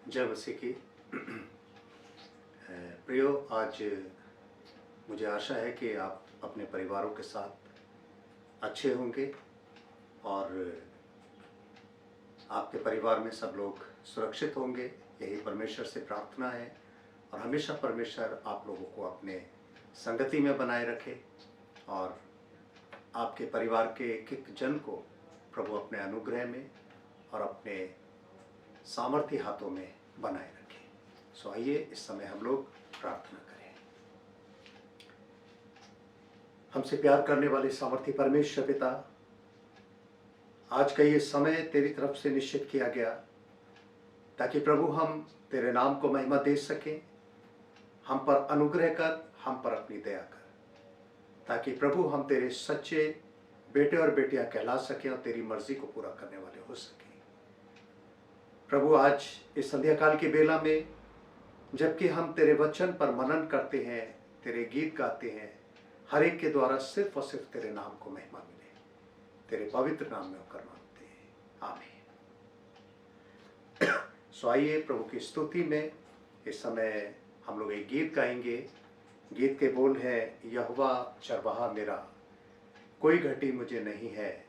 जय मसीह की। प्रियो, आज मुझे आशा है कि आप अपने परिवारों के साथ अच्छे होंगे और आपके परिवार में सब लोग सुरक्षित होंगे। यही परमेश्वर से प्रार्थना है और हमेशा परमेश्वर आप लोगों को अपने संगति में बनाए रखे और आपके परिवार के एक एक जन को प्रभु अपने अनुग्रह में और अपने सामर्थ्य हाथों में बनाए रखे। सो आइए इस समय हम लोग प्रार्थना करें। हमसे प्यार करने वाले सामर्थ्य परमेश्वर पिता, आज का ये समय तेरी तरफ से निश्चित किया गया ताकि प्रभु हम तेरे नाम को महिमा दे सकें। हम पर अनुग्रह कर, हम पर अपनी दया कर, ताकि प्रभु हम तेरे सच्चे बेटे और बेटियां कहला सकें और तेरी मर्जी को पूरा करने वाले हो सकें। प्रभु, आज इस संध्या काल की बेला में जबकि हम तेरे वचन पर मनन करते हैं, तेरे गीत गाते हैं, हर एक के द्वारा सिर्फ और सिर्फ तेरे नाम को महिमा मिले। तेरे पवित्र नाम में होकर मांगते हैं, आमीन। सो आइए प्रभु की स्तुति में इस समय हम लोग एक गीत गाएंगे। गीत के बोल है, यहोवा चरवाहा मेरा, कोई घटी मुझे नहीं है,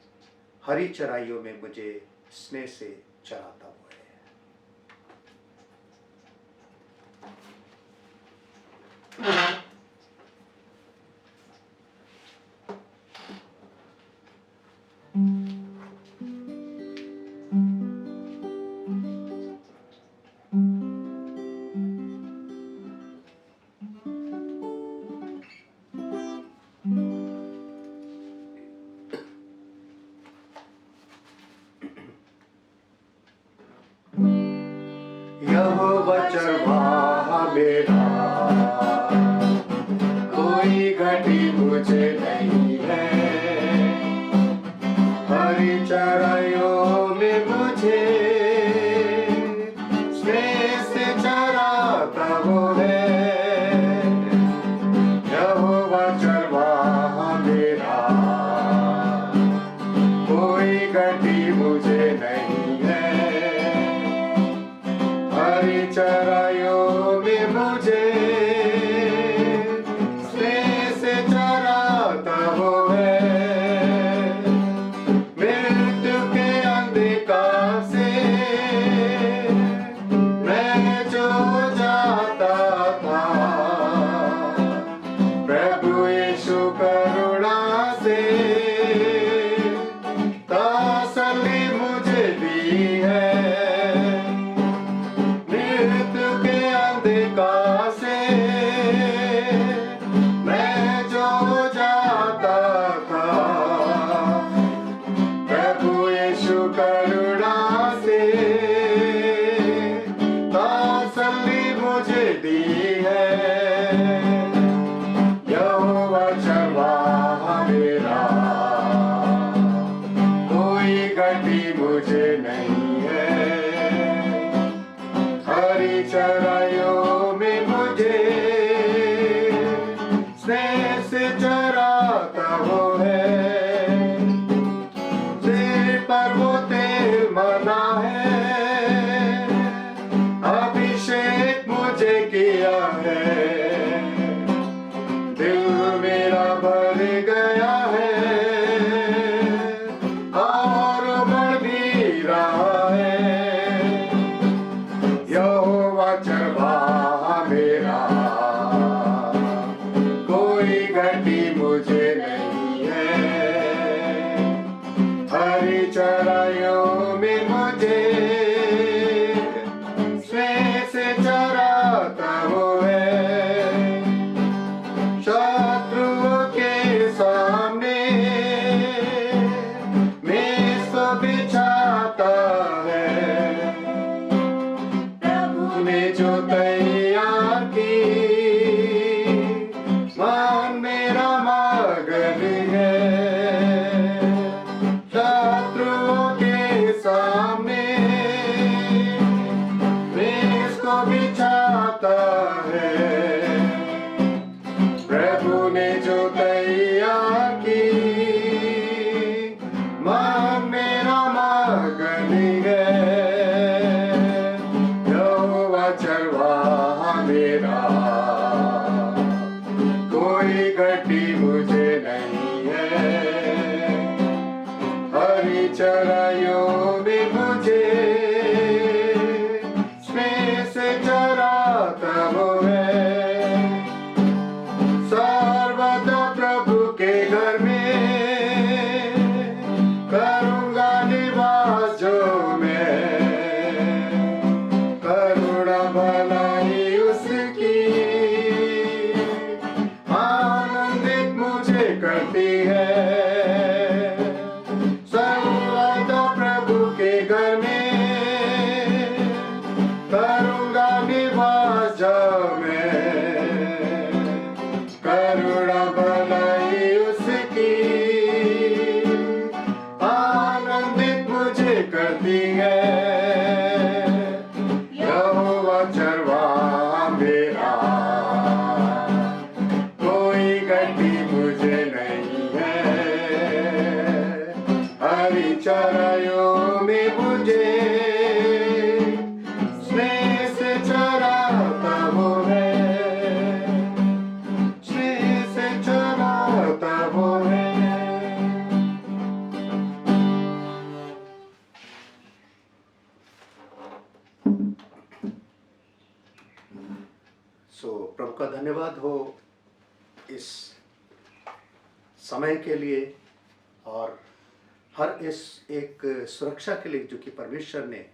हरी चराइयों में मुझे स्नेह से चराता हुआ है। यहोवा चरवाहा मेरा, कोई घटी मुझे नहीं है, हरी चराइयों में मुझे स्नेह से चराता वो है। यहोवा चरवाहा मेरा, कोई घटी मुझे नहीं है, हरी चराइयों में मुझे स्नेह से चराता वो है। मृत्यु के अंधकार से मैं जो जाता था, प्रभु यीशु करुणा से तसल्ली मुझे दी है। से मैं जो जाता था, प्रभु यीशु करुणा से तसल्ली मुझे दी है। यहोवा चरवाहा मेरा, कोई घटी मुझे नहीं है, हरी चराइयों में मुझे स्नेह से चराता वो है। सिर पर वो तेल मना है, अभिषेक मुझे किया है, दिल मेरा भर गया है और बढ़ भी रहा है। यहोवा चरवाहा मेरा, कोई घटी मुझे नहीं है, हरी चराइयों में मुझे स्नेह से चराता वो है। शत्रुओं के सामने मेज को बिछाता है, ने जो तैयार की मान मेरा मगन है। शत्रुओं के सामने मेज को बिछाता है, प्रभु ने जो तैयार की मान मेरा मगन है। आपका धन्यवाद हो इस समय के लिए और हर इस एक सुरक्षा के लिए जो कि परमेश्वर ने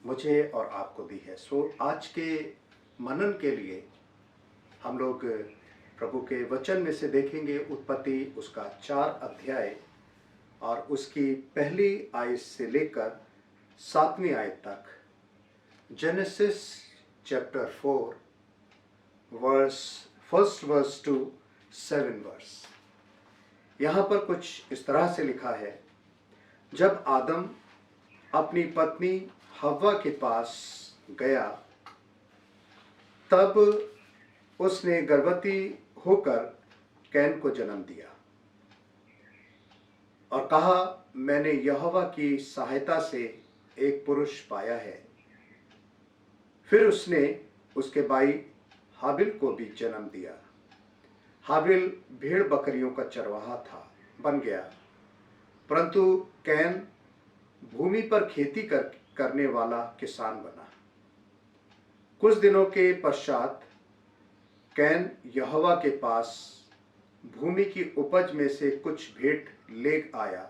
मुझे और आपको दी है। सो आज के मनन के लिए हम लोग प्रभु के वचन में से देखेंगे उत्पत्ति उसका 4 अध्याय और उसकी पहली आयत से लेकर 7वीं आयत तक। Genesis chapter 4 first verse to 7 verse. यहाँ पर कुछ इस तरह से लिखा है, जब आदम अपनी पत्नी हव्वा के पास गया तब उसने गर्भवती होकर कैन को जन्म दिया और कहा, मैंने यहोवा की सहायता से एक पुरुष पाया है। फिर उसने उसके भाई हाबिल को भी जन्म दिया। हाबिल भेड़ बकरियों का चरवाहा बन गया, परंतु कैन भूमि पर खेती करने वाला किसान बना। कुछ दिनों के पश्चात कैन यहोवा के पास भूमि की उपज में से कुछ भेंट ले आया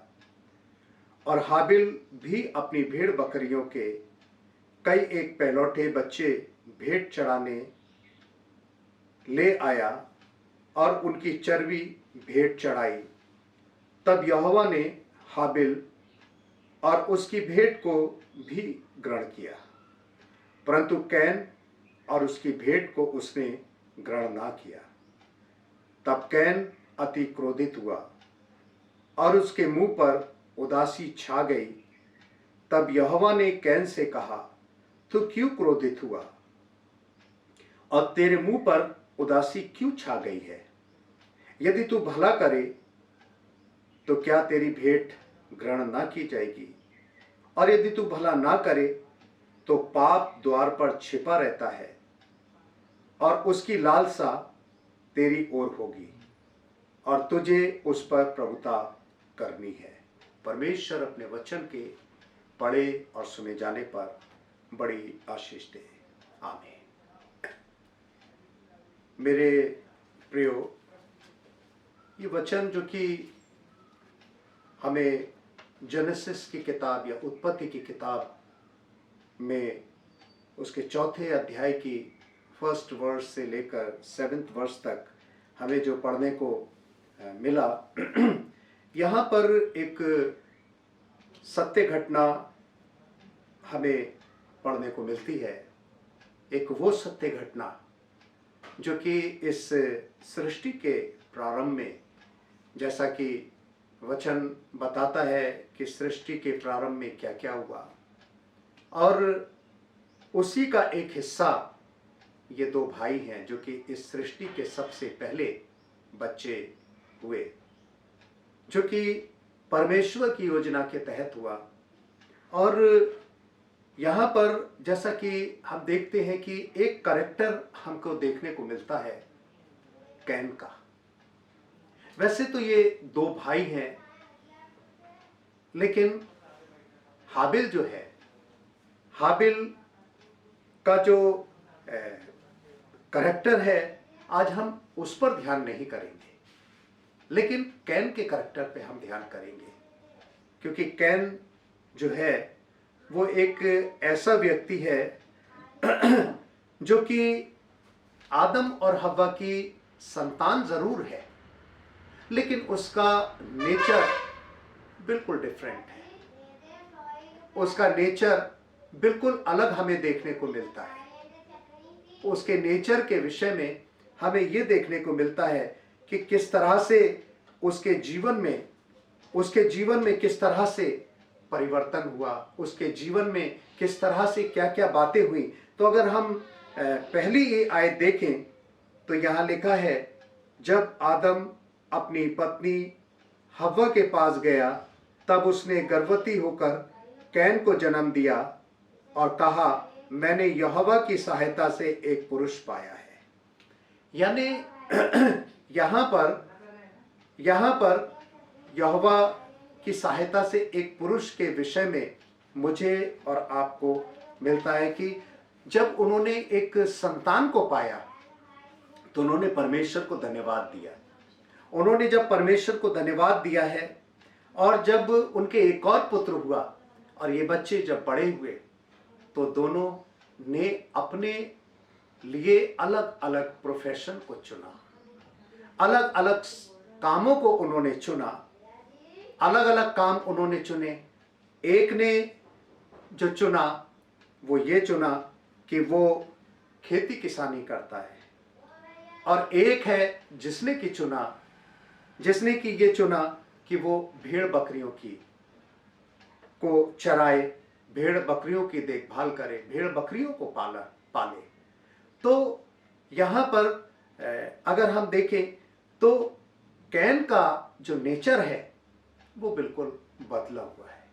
और हाबिल भी अपनी भेड़ बकरियों के कई एक पहलौठे बच्चे भेंट चढ़ाने ले आया और उनकी चर्बी भेंट चढ़ाई। तब यहोवा ने हाबिल और उसकी भेंट को भी ग्रहण किया, परंतु कैन और उसकी भेंट को उसने ग्रहण ना किया। तब कैन अति क्रोधित हुआ और उसके मुंह पर उदासी छा गई। तब यहोवा ने कैन से कहा, तू क्यों क्रोधित हुआ और तेरे मुंह पर उदासी क्यों छा गई है? यदि तू भला करे तो क्या तेरी भेंट ग्रहण ना की जाएगी? और यदि तू भला ना करे तो पाप द्वार पर छिपा रहता है और उसकी लालसा तेरी ओर होगी और तुझे उस पर प्रभुता करनी है। परमेश्वर अपने वचन के पढ़े और सुने जाने पर बड़ी आशीष दे। आमीन। मेरे प्रियो, ये वचन जो कि हमें जेनेसिस की किताब या उत्पत्ति की किताब में उसके 4थे अध्याय की 1st वर्स से लेकर 7th वर्स तक हमें जो पढ़ने को मिला, यहाँ पर एक सत्य घटना हमें पढ़ने को मिलती है। एक वो सत्य घटना जो कि इस सृष्टि के प्रारंभ में, जैसा कि वचन बताता है कि सृष्टि के प्रारंभ में क्या क्या हुआ, और उसी का एक हिस्सा ये 2 भाई हैं जो कि इस सृष्टि के सबसे पहले बच्चे हुए, जो कि परमेश्वर की योजना के तहत हुआ। और यहाँ पर जैसा कि हम देखते हैं कि एक कैरेक्टर हमको देखने को मिलता है कैन का। वैसे तो ये 2 भाई हैं, लेकिन हाबिल जो है, हाबिल का जो कैरेक्टर है, आज हम उस पर ध्यान नहीं करेंगे, लेकिन कैन के कैरेक्टर पे हम ध्यान करेंगे, क्योंकि कैन जो है वो एक ऐसा व्यक्ति है जो कि आदम और हव्वा की संतान जरूर है, लेकिन उसका नेचर बिल्कुल डिफरेंट है। उसका नेचर बिल्कुल अलग हमें देखने को मिलता है। उसके नेचर के विषय में हमें ये देखने को मिलता है कि किस तरह से उसके जीवन में किस तरह से परिवर्तन हुआ, उसके जीवन में किस तरह से क्या क्या बातें हुई। तो अगर हम पहली ये आयत देखें तो यहाँ लिखा है, जब आदम अपनी पत्नी हव्वा के पास गया तब उसने गर्भवती होकर कैन को जन्म दिया और कहा, मैंने यहोवा की सहायता से एक पुरुष पाया है। यानी यहाँ पर यहोवा की सहायता से एक पुरुष के विषय में मुझे और आपको मिलता है कि जब उन्होंने एक संतान को पाया तो उन्होंने परमेश्वर को धन्यवाद दिया। उन्होंने जब परमेश्वर को धन्यवाद दिया है और जब उनके एक और पुत्र हुआ और ये बच्चे जब बड़े हुए तो दोनों ने अपने लिए अलग अलग प्रोफेशन को चुना, अलग अलग कामों को उन्होंने चुना, अलग अलग काम उन्होंने चुने। एक ने जो चुना वो ये चुना कि वो खेती किसानी करता है, और एक है जिसने कि ये चुना कि वो भेड़ बकरियों को चराए, भेड़ बकरियों की देखभाल करे, भेड़ बकरियों को पाले। तो यहाँ पर अगर हम देखें तो कैन का जो नेचर है वो बिल्कुल बदला हुआ है,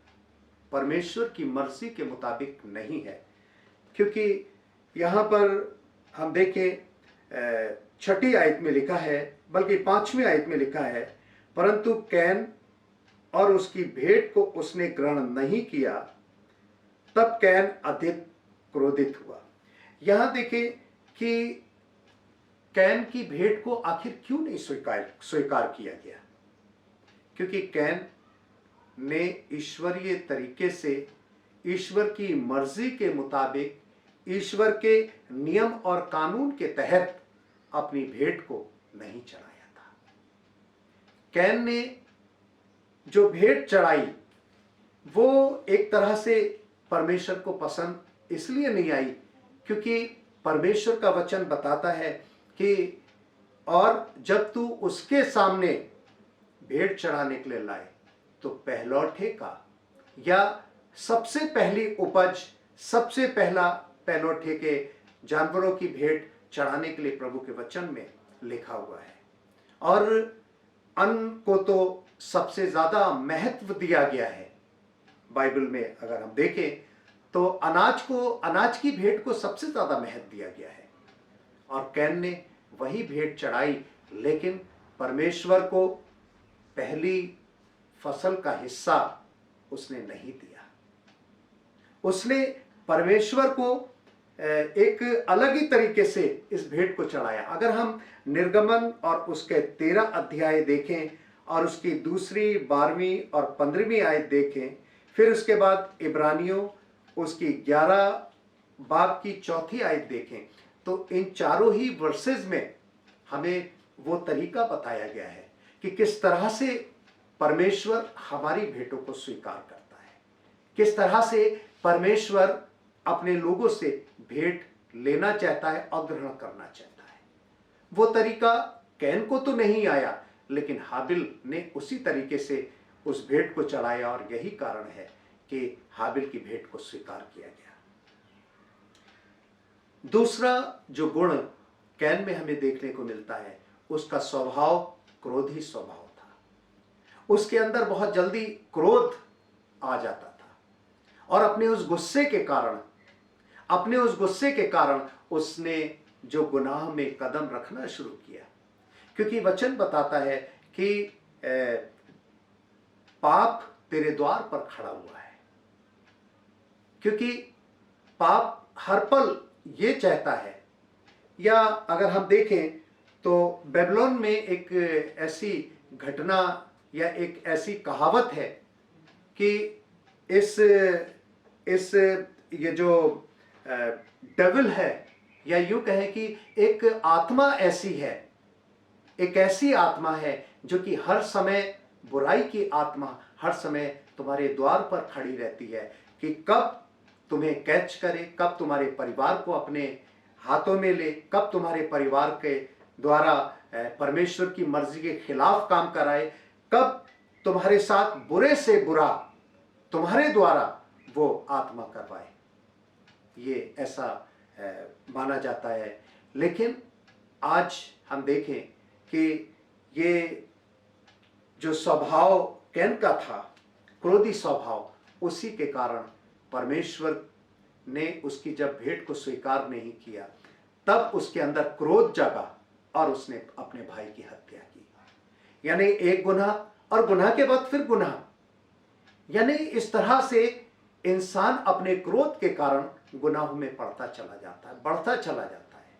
परमेश्वर की मर्जी के मुताबिक नहीं है। क्योंकि यहाँ पर हम देखें 6ठी आयत में लिखा है, बल्कि 5वीं आयत में लिखा है, परंतु कैन और उसकी भेंट को उसने ग्रहण नहीं किया, तब कैन अधिक क्रोधित हुआ। यहाँ देखें कि कैन की भेंट को आखिर क्यों नहीं स्वीकार किया गया? क्योंकि कैन ने ईश्वरीय तरीके से, ईश्वर की मर्जी के मुताबिक, ईश्वर के नियम और कानून के तहत अपनी भेंट को नहीं चढ़ाया था। कैन ने जो भेंट चढ़ाई वो एक तरह से परमेश्वर को पसंद इसलिए नहीं आई क्योंकि परमेश्वर का वचन बताता है कि और जब तू उसके सामने भेंट चढ़ाने के लिए लाए तो पहलौठे का या सबसे पहली उपज, सबसे पहला पहलौठे के जानवरों की भेंट चढ़ाने के लिए प्रभु के वचन में लिखा हुआ है। और अन्न को तो सबसे ज्यादा महत्व दिया गया है। बाइबल में अगर हम देखें तो अनाज की भेंट को सबसे ज्यादा महत्व दिया गया है, और कैन ने वही भेंट चढ़ाई, लेकिन परमेश्वर को पहली फसल का हिस्सा उसने नहीं दिया। उसने परमेश्वर को एक अलग ही तरीके से इस भेंट को चढ़ाया। अगर हम निर्गमन और उसके 13 अध्याय देखें और उसकी 2री, 12वीं और 15वीं आयत देखें, फिर उसके बाद इब्रानियों उसकी 11 बाब की 4थी आयत देखें, तो इन चारों ही वर्सेस में हमें वो तरीका बताया गया है कि किस तरह से परमेश्वर हमारी भेंटों को स्वीकार करता है, किस तरह से परमेश्वर अपने लोगों से भेंट लेना चाहता है और ग्रहण करना चाहता है। वो तरीका कैन को तो नहीं आया, लेकिन हाबिल ने उसी तरीके से उस भेंट को चढ़ाया, और यही कारण है कि हाबिल की भेंट को स्वीकार किया गया। दूसरा जो गुण कैन में हमें देखने को मिलता है, उसका स्वभाव क्रोधी स्वभाव था। उसके अंदर बहुत जल्दी क्रोध आ जाता था, और अपने उस गुस्से के कारण उसने जो गुनाह में कदम रखना शुरू किया। क्योंकि वचन बताता है कि पाप तेरे द्वार पर खड़ा हुआ है। क्योंकि पाप हर पल ये चाहता है, या अगर हम देखें तो बेबीलोन में एक ऐसी घटना या एक ऐसी कहावत है कि इस ये जो डेविल है, या यूं कहें कि एक आत्मा ऐसी है, एक ऐसी आत्मा है जो कि हर समय, बुराई की आत्मा हर समय तुम्हारे द्वार पर खड़ी रहती है कि कब तुम्हें कैच करे, कब तुम्हारे परिवार को अपने हाथों में ले, कब तुम्हारे परिवार के द्वारा परमेश्वर की मर्जी के खिलाफ काम कराए, कब तुम्हारे साथ बुरे से बुरा तुम्हारे द्वारा वो आत्मा करवाए। ये ऐसा माना जाता है। लेकिन आज हम देखें कि ये जो स्वभाव कैन का था, क्रोधी स्वभाव, उसी के कारण परमेश्वर ने उसकी जब भेंट को स्वीकार नहीं किया, तब उसके अंदर क्रोध जगा और उसने अपने भाई की हत्या की। यानी एक गुनाह, और गुनाह के बाद फिर गुनाह। यानी इस तरह से इंसान अपने क्रोध के कारण गुनाहों में पड़ता चला जाता है, बढ़ता चला जाता है।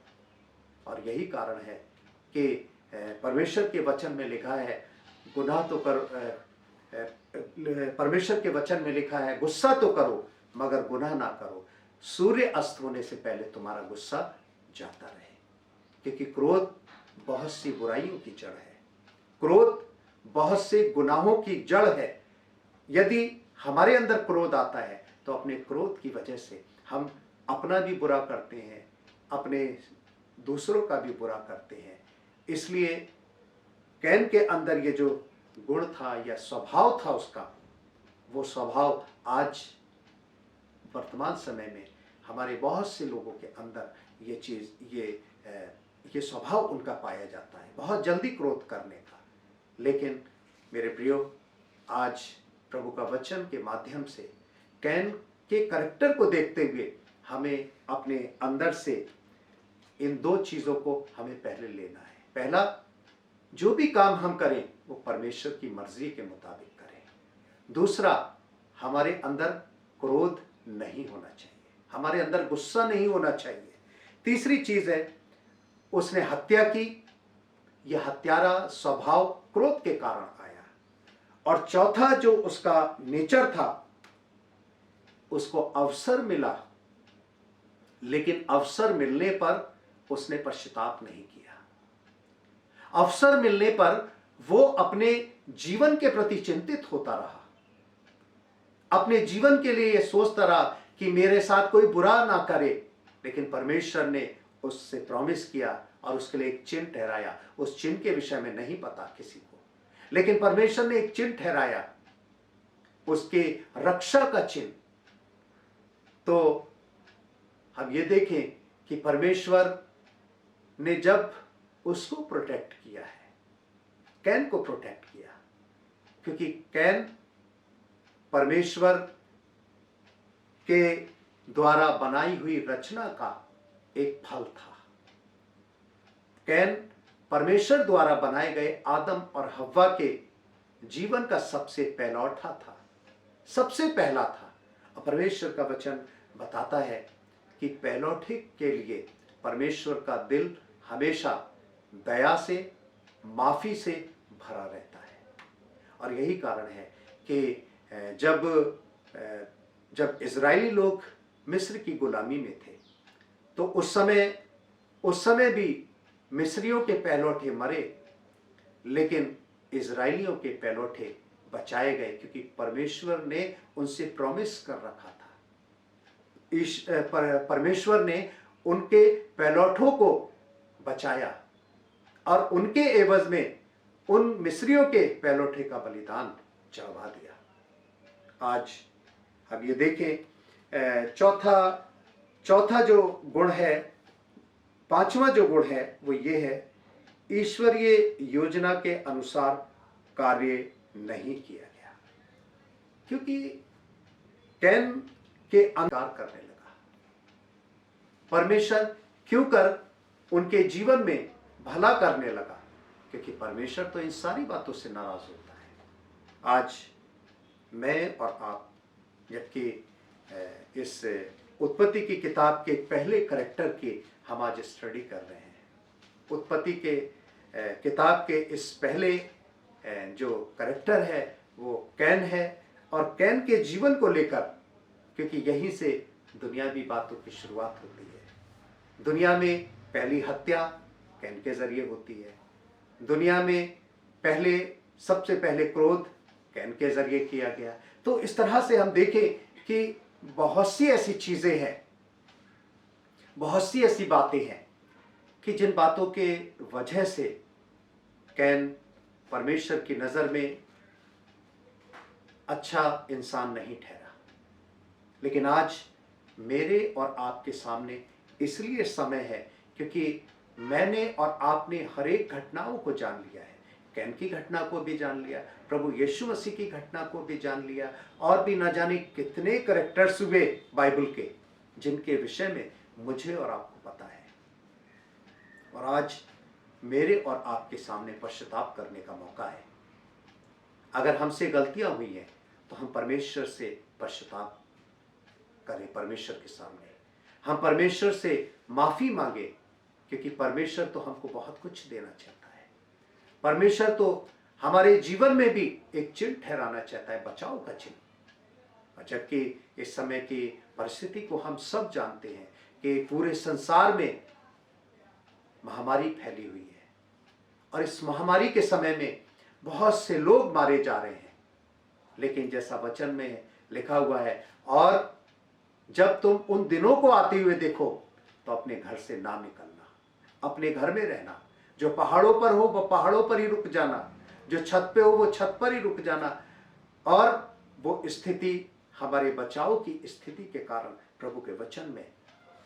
और यही कारण है कि परमेश्वर के वचन में लिखा है गुनाह तो कर परमेश्वर के वचन में लिखा है गुस्सा तो करो मगर गुनाह ना करो, सूर्य अस्त होने से पहले तुम्हारा गुस्सा जाता रहे। क्योंकि क्रोध बहुत सी बुराइयों की जड़ है, क्रोध बहुत से गुनाहों की जड़ है। यदि हमारे अंदर क्रोध आता है तो अपने क्रोध की वजह से हम अपना भी बुरा करते हैं, अपने दूसरों का भी बुरा करते हैं। इसलिए कैन के अंदर ये जो गुण था या स्वभाव था उसका, वो स्वभाव आज वर्तमान समय में हमारे बहुत से लोगों के अंदर ये चीज़ ये स्वभाव उनका पाया जाता है, बहुत जल्दी क्रोध करने का। लेकिन मेरे प्रियो, आज प्रभु का वचन के माध्यम से कैन के करैक्टर को देखते हुए हमें अपने अंदर से इन दो चीज़ों को हमें पहले लेना है। पहला, जो भी काम हम करें वो परमेश्वर की मर्जी के मुताबिक करें। दूसरा, हमारे अंदर क्रोध नहीं होना चाहिए, हमारे अंदर गुस्सा नहीं होना चाहिए। तीसरी चीज़ है, उसने हत्या की, यह हत्यारा स्वभाव क्रोध के कारण आया। और चौथा, जो उसका नेचर था, उसको अवसर मिला, लेकिन अवसर मिलने पर उसने पश्चाताप नहीं किया। अवसर मिलने पर वो अपने जीवन के प्रति चिंतित होता रहा, अपने जीवन के लिए ये सोचता रहा कि मेरे साथ कोई बुरा ना करे। लेकिन परमेश्वर ने उससे प्रॉमिस किया और उसके लिए एक चिन्ह ठहराया। उस चिन्ह के विषय में नहीं पता किसी को, लेकिन परमेश्वर ने एक चिन्ह ठहराया, उसके रक्षा का चिन्ह। तो हम ये देखें कि परमेश्वर ने जब उसको प्रोटेक्ट किया है, कैन को प्रोटेक्ट किया, क्योंकि कैन परमेश्वर के द्वारा बनाई हुई रचना का एक फल था। कैन परमेश्वर द्वारा बनाए गए आदम और हव्वा के जीवन का सबसे पहलौठा था, सबसे पहला था। और परमेश्वर का वचन बताता है कि पहलौठे के लिए परमेश्वर का दिल हमेशा दया से, माफी से भरा रहता है। और यही कारण है कि जब इजरायली लोग मिस्र की गुलामी में थे, तो उस समय भी मिस्रियों के पहलौठे मरे, लेकिन इजरायलियों के पहलौठे बचाए गए, क्योंकि परमेश्वर ने उनसे प्रॉमिस कर रखा था। परमेश्वर ने उनके पहलौठों को बचाया और उनके एवज में उन मिस्रियों के पहलौठे का बलिदान चढ़वा दिया। आज अब ये देखें, चौथा जो गुण है, पांचवा जो गुण है वो ये है, ईश्वरीय योजना के अनुसार कार्य नहीं किया गया। क्योंकि कैन के अंकार करने लगा, परमेश्वर क्यों कर उनके जीवन में भला करने लगा, क्योंकि परमेश्वर तो इन सारी बातों से नाराज होता है। आज मैं और आप, जबकि इस उत्पत्ति की किताब के पहले करैक्टर की हम आज स्टडी कर रहे हैं, उत्पत्ति के किताब के इस पहले जो करैक्टर है वो कैन है। और कैन के जीवन को लेकर, क्योंकि यहीं से दुनियावी बातों की शुरुआत होती है। दुनिया में पहली हत्या कैन के जरिए होती है। दुनिया में सबसे पहले क्रोध कैन के जरिए किया गया। तो इस तरह से हम देखें कि बहुत सी ऐसी चीजें हैं, बहुत सी ऐसी बातें हैं कि जिन बातों के वजह से कैन परमेश्वर की नजर में अच्छा इंसान नहीं ठहरा। लेकिन आज मेरे और आपके सामने इसलिए समय है क्योंकि मैंने और आपने हर एक घटनाओं को जान लिया है। कैन की घटना को भी जान लिया, प्रभु यीशु मसीह की घटना को भी जान लिया, और भी न जाने कितने करैक्टर्स हुए बाइबल के, जिनके विषय में मुझे और आपको पता है। और आज मेरे और आपके सामने पश्चाताप करने का मौका है। अगर हमसे गलतियां हुई हैं तो हम परमेश्वर से पश्चाताप करें। परमेश्वर के सामने हम परमेश्वर से माफी मांगे, क्योंकि परमेश्वर तो हमको बहुत कुछ देना चाहता है। परमेश्वर तो हमारे जीवन में भी एक चिन्ह ठहराना चाहता है, बचाव का चिन्ह। और जबकि इस समय की परिस्थिति को हम सब जानते हैं कि पूरे संसार में महामारी फैली हुई है, और इस महामारी के समय में बहुत से लोग मारे जा रहे हैं। लेकिन जैसा वचन में लिखा हुआ है, और जब तुम उन दिनों को आते हुए देखो तो अपने घर से ना निकलना, अपने घर में रहना। जो पहाड़ों पर हो वो पहाड़ों पर ही रुक जाना, जो छत पे हो वो छत पर ही रुक जाना। और वो स्थिति हमारे बचाव की स्थिति के कारण प्रभु के वचन में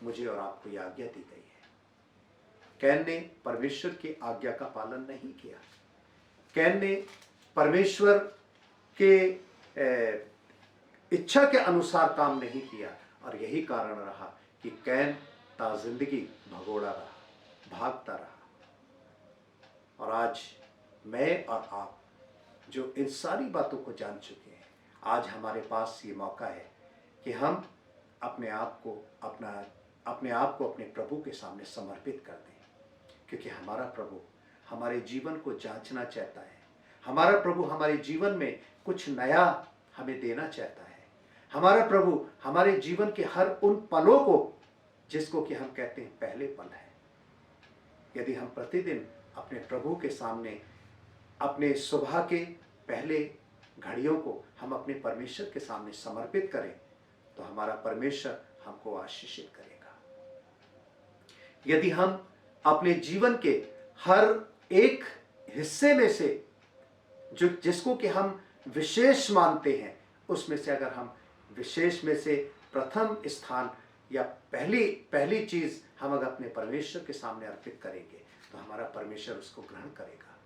मुझे और आपको यह आज्ञा दी गई है। कैन ने परमेश्वर की आज्ञा का पालन नहीं किया। कैन ने परमेश्वर के इच्छा के अनुसार काम नहीं किया, और यही कारण रहा कि कैन ता जिंदगी भगोड़ा रहा, भागता रहा। और आज मैं और आप जो इन सारी बातों को जान चुके हैं, आज हमारे पास ये मौका है कि हम अपने आप को अपने प्रभु के सामने समर्पित कर दें। क्योंकि हमारा प्रभु हमारे जीवन को जांचना चाहता है। हमारा प्रभु हमारे जीवन में कुछ नया हमें देना चाहता है। हमारा प्रभु हमारे जीवन के हर उन पलों को, जिसको कि हम कहते हैं पहले पल है, यदि हम प्रतिदिन अपने प्रभु के सामने अपने सुबह के पहले घड़ियों को हम अपने परमेश्वर के सामने समर्पित करें, तो हमारा परमेश्वर हमको आशीषित करेगा। यदि हम अपने जीवन के हर एक हिस्से में से जिसको कि हम विशेष मानते हैं, उसमें से अगर हम विशेष में से प्रथम स्थान या पहली चीज हम अगर अपने परमेश्वर के सामने अर्पित करेंगे, तो हमारा परमेश्वर उसको ग्रहण करेगा।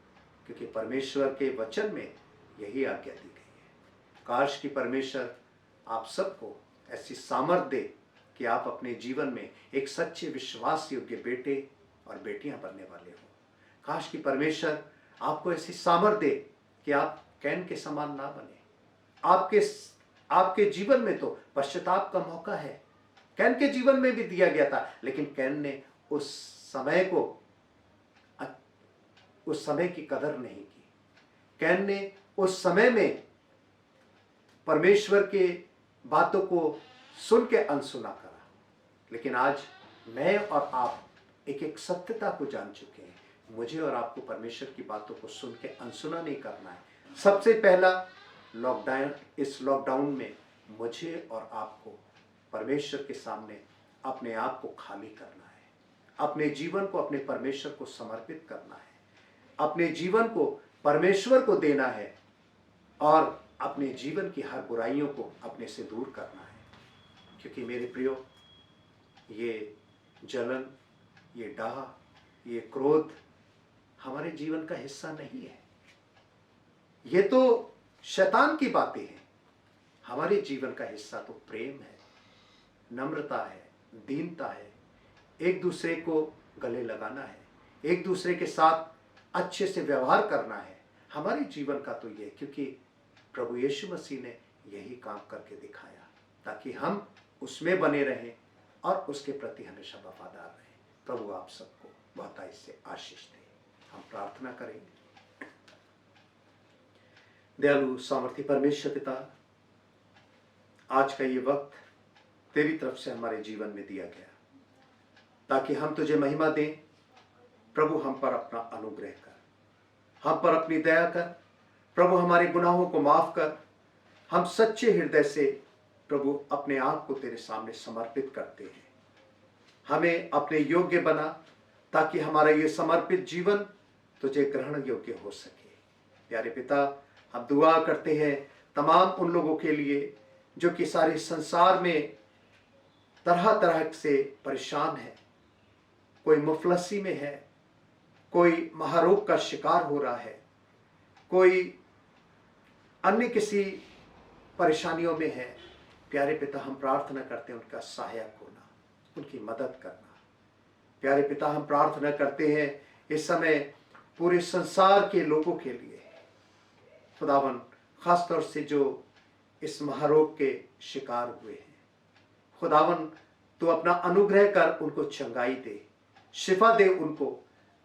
क्योंकि परमेश्वर के वचन में यही आज्ञा दी गई है। काश कि परमेश्वर आप सबको ऐसी सामर्थ दे कि आप अपने जीवन में एक सच्चे विश्वास योग्य बेटे और बेटियां बनने वाले हो। काश कि परमेश्वर आपको ऐसी सामर्थ दे कि आप कैन के समान ना बने। आपके जीवन में तो पश्चाताप का मौका है। कैन के जीवन में भी दिया गया था, लेकिन कैन ने उस समय की कदर नहीं की। कैन ने उस समय में परमेश्वर के बातों को सुन के अनसुना करा। लेकिन आज मैं और आप एक एक सत्यता को जान चुके हैं। मुझे और आपको परमेश्वर की बातों को सुन के अनसुना नहीं करना है। सबसे पहला इस लॉकडाउन में मुझे और आपको परमेश्वर के सामने अपने आप को खाली करना है। अपने जीवन को अपने परमेश्वर को समर्पित करना है। अपने जीवन को परमेश्वर को देना है, और अपने जीवन की हर बुराइयों को अपने से दूर करना है। क्योंकि मेरे प्रियो, ये जलन, ये डाह, ये क्रोध हमारे जीवन का हिस्सा नहीं है। ये तो शैतान की बातें हैं। हमारे जीवन का हिस्सा तो प्रेम है, नम्रता है, दीनता है, एक दूसरे को गले लगाना है, एक दूसरे के साथ अच्छे से व्यवहार करना है। हमारे जीवन का तो ये, क्योंकि प्रभु यीशु मसीह ने यही काम करके दिखाया, ताकि हम उसमें बने रहें और उसके प्रति हमेशा वफादार रहें। प्रभु आप सबको बहुतायत से आशीष दे। हम प्रार्थना करेंगे। दयालु सामर्थी परमेश्वर पिता, आज का ये वक्त तेरी तरफ से हमारे जीवन में दिया गया, ताकि हम तुझे महिमा दें। प्रभु हम पर अपना अनुग्रह कर, हम पर अपनी दया कर। प्रभु हमारे गुनाहों को माफ कर। हम सच्चे हृदय से प्रभु अपने आप को तेरे सामने समर्पित करते हैं। हमें अपने योग्य बना, ताकि हमारा ये समर्पित जीवन तुझे ग्रहण योग्य हो सके। प्यारे पिता, हम दुआ करते हैं तमाम उन लोगों के लिए जो कि सारे संसार में तरह तरह से परेशान है। कोई मुफलसी में है, कोई महारोग का शिकार हो रहा है, कोई अन्य किसी परेशानियों में है। प्यारे पिता, हम प्रार्थना करते हैं उनका सहायक होना, उनकी मदद करना। प्यारे पिता, हम प्रार्थना करते हैं इस समय पूरे संसार के लोगों के लिए, खुदावन, खासतौर से जो इस महारोग के शिकार हुए हैं। खुदावन, तू अपना अनुग्रह कर उनको चंगाई दे, शिफा दे उनको,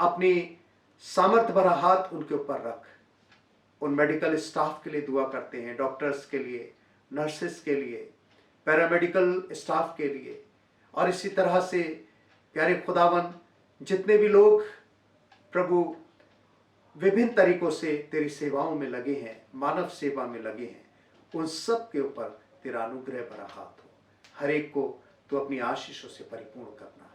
अपनी सामर्थ भरा हाथ उनके ऊपर रख। उन मेडिकल स्टाफ के लिए दुआ करते हैं, डॉक्टर्स के लिए, नर्सेस के लिए, पैरामेडिकल स्टाफ के लिए, और इसी तरह से प्यारे खुदावन जितने भी लोग प्रभु विभिन्न तरीकों से तेरी सेवाओं में लगे हैं, मानव सेवा में लगे हैं, उन सब के ऊपर तेरा अनुग्रह भरा हाथ हो। हर एक को तू अपनी आशीषों से परिपूर्ण करना।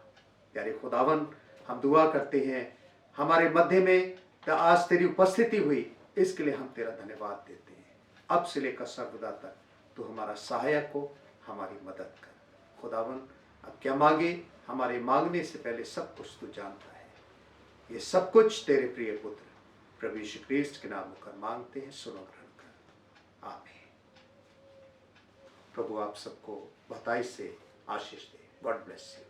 प्यारे खुदावन हम दुआ करते हैं हमारे मध्य में आज तेरी उपस्थिति हुई, इसके लिए हम तेरा धन्यवाद देते हैं। अब से लेकर सर्वदा तक तू हमारा सहायक हो, हमारी मदद कर। खुदावन अब क्या मांगे, हमारे मांगने से पहले सब कुछ तू जानता है। ये सब कुछ तेरे प्रिय पुत्र प्रभु यीशु ख्रीस्त के नाम होकर मांगते हैं, सुनो ग्रहण कर, आमीन। प्रभु आप सबको बहुतायत से आशीष दे। God bless you.